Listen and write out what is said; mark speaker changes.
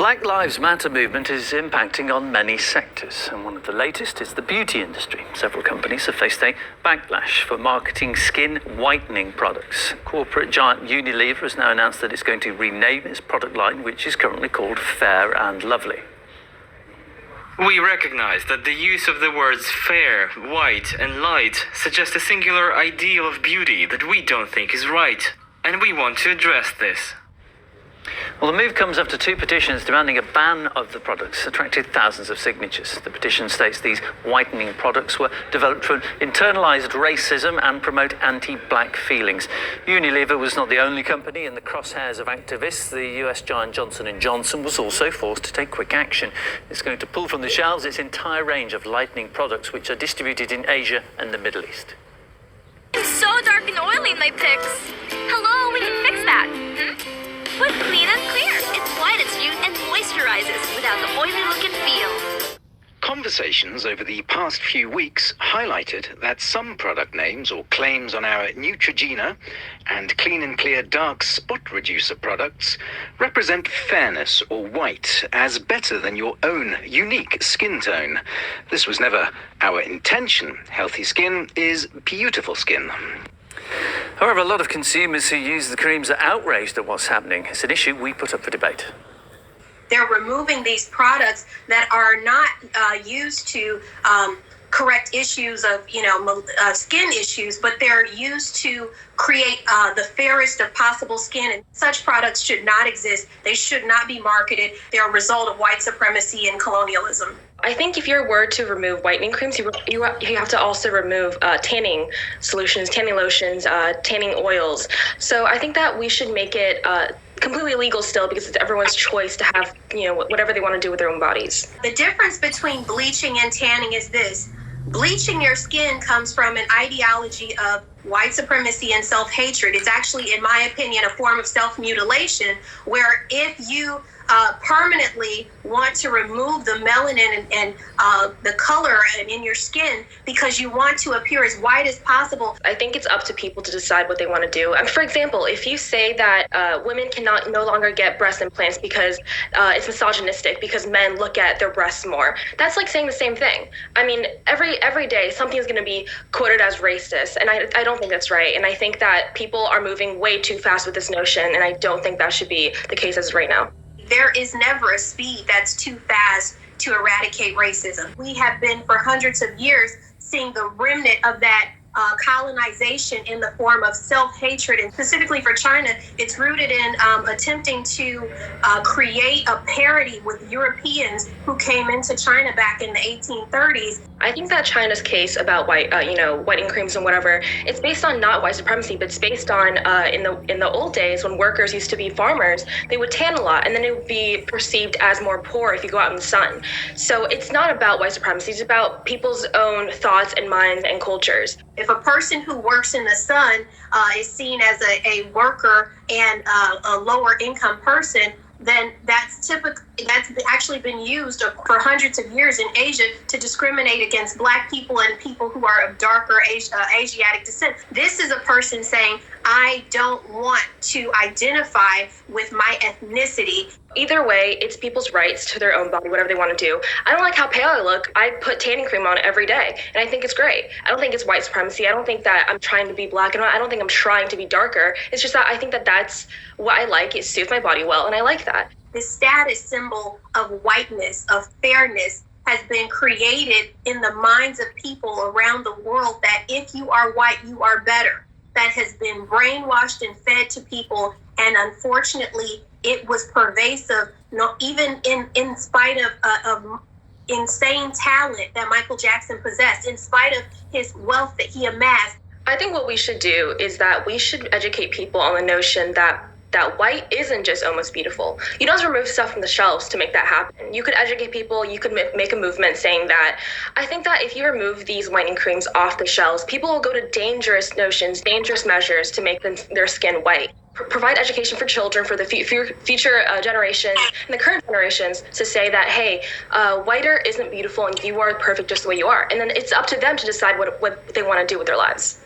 Speaker 1: The Black Lives Matter movement is impacting on many sectors, and one of the latest is the beauty industry. Several companies have faced a backlash for marketing skin whitening products. Corporate giant Unilever has now announced that it's going to rename its product line, which is currently called Fair and Lovely.
Speaker 2: We recognize that the use of the words fair, white, and light suggests a singular ideal of beauty that we don't think is right, and we want to address this.
Speaker 1: Well, the move comes after two petitions demanding a ban of the products attracted thousands of signatures. The petition states these whitening products were developed to internalise racism and promote anti-black feelings. Unilever was not the only company in the crosshairs of activists. The US giant Johnson & Johnson was also forced to take quick action. It's going to pull from the shelves its entire range of lightening products, which are distributed in Asia and the Middle East.
Speaker 3: It's so dark and oily in my pics. Hello, we can fix that. Put Clean and Clear. It whitens you and moisturizes without the oily look and feel.
Speaker 4: Conversations over the past few weeks highlighted that some product names or claims on our Neutrogena and Clean and Clear Dark Spot Reducer products represent fairness or white as better than your own unique skin tone. This was never our intention. Healthy skin is beautiful skin.
Speaker 1: However, a lot of consumers who use the creams are outraged at what's happening. It's an issue we put up for debate.
Speaker 5: They're removing these products that are not used to correct issues of, skin issues, but they're used to create the fairest of possible skin. And such products should not exist. They should not be marketed. They're a result of white supremacy and colonialism.
Speaker 6: I think if you were to remove whitening creams, you have to also remove tanning solutions, tanning lotions, tanning oils. So I think that we should make it completely illegal still, because it's everyone's choice to have, whatever they want to do with their own bodies.
Speaker 5: The difference between bleaching and tanning is this. Bleaching your skin comes from an ideology of white supremacy and self-hatred. It's actually, in my opinion, a form of self-mutilation, where if you permanently want to remove the melanin and the color in your skin because you want to appear as white as possible.
Speaker 6: I think it's up to people to decide what they want to do. For example, if you say that women cannot no longer get breast implants because it's misogynistic, because men look at their breasts more, that's like saying the same thing. I mean, every day something's going to be quoted as racist, and I don't think that's right. And I think that people are moving way too fast with this notion, and I don't think that should be the case as right now.
Speaker 5: There is never a speed that's too fast to eradicate racism. We have been for hundreds of years seeing the remnant of that colonization in the form of self-hatred, and specifically for China, it's rooted in attempting to create a parity with Europeans who came into China back in the 1830s.
Speaker 6: I think that China's case about whitening creams and whatever, it's based on not white supremacy, but it's based on in the old days when workers used to be farmers, they would tan a lot, and then it would be perceived as more poor if you go out in the sun. So it's not about white supremacy; it's about people's own thoughts and minds and cultures.
Speaker 5: If a person who works in the sun is seen as a worker and a lower income person, then that's actually been used for hundreds of years in Asia to discriminate against Black people and people who are of darker Asiatic descent. This is a person saying, I don't want to identify with my ethnicity.
Speaker 6: Either way, it's people's rights to their own body, whatever they want to do. I don't like how pale I look. I put tanning cream on every day, and I think it's great. I don't think it's white supremacy. I don't think that I'm trying to be Black, and I don't think I'm trying to be darker. It's just that I think that that's what I like. It suits my body well, and I like that.
Speaker 5: This status symbol of whiteness, of fairness, has been created in the minds of people around the world that if you are white, you are better. That has been brainwashed and fed to people, and unfortunately, it was pervasive, even in spite of insane talent that Michael Jackson possessed, in spite of his wealth that he amassed.
Speaker 6: I think what we should do is that we should educate people on the notion that white isn't just almost beautiful. You don't have to remove stuff from the shelves to make that happen. You could educate people, you could make a movement saying that. I think that if you remove these whitening creams off the shelves, people will go to dangerous notions, dangerous measures to make their skin white. Provide education for children, for the future generations and the current generations, to say that, hey, whiter isn't beautiful and you are perfect just the way you are. And then it's up to them to decide what they want to do with their lives.